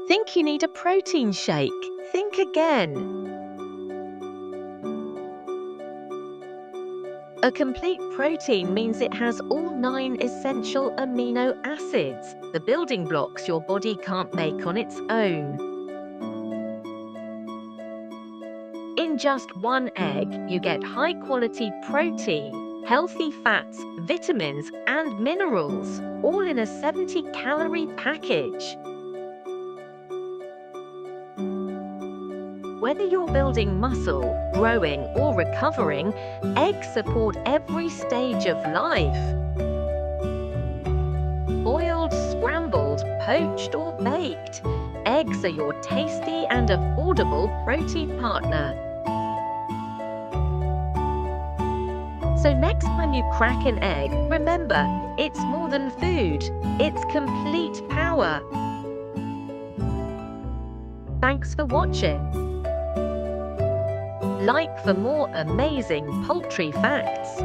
Think you need a protein shake? Think again. A complete protein means it has all 9 essential amino acids, the building blocks your body can't make on its own. In just one egg, you get high-quality protein, healthy fats, vitamins, and minerals, all in a 70-calorie package. Whether you're building muscle, growing, or recovering, eggs support every stage of life. Boiled, scrambled, poached, or baked, eggs are your tasty and affordable protein partner. So next time you crack an egg, remember, it's more than food, it's complete power. Thanks for watching. Like for more amazing poultry facts.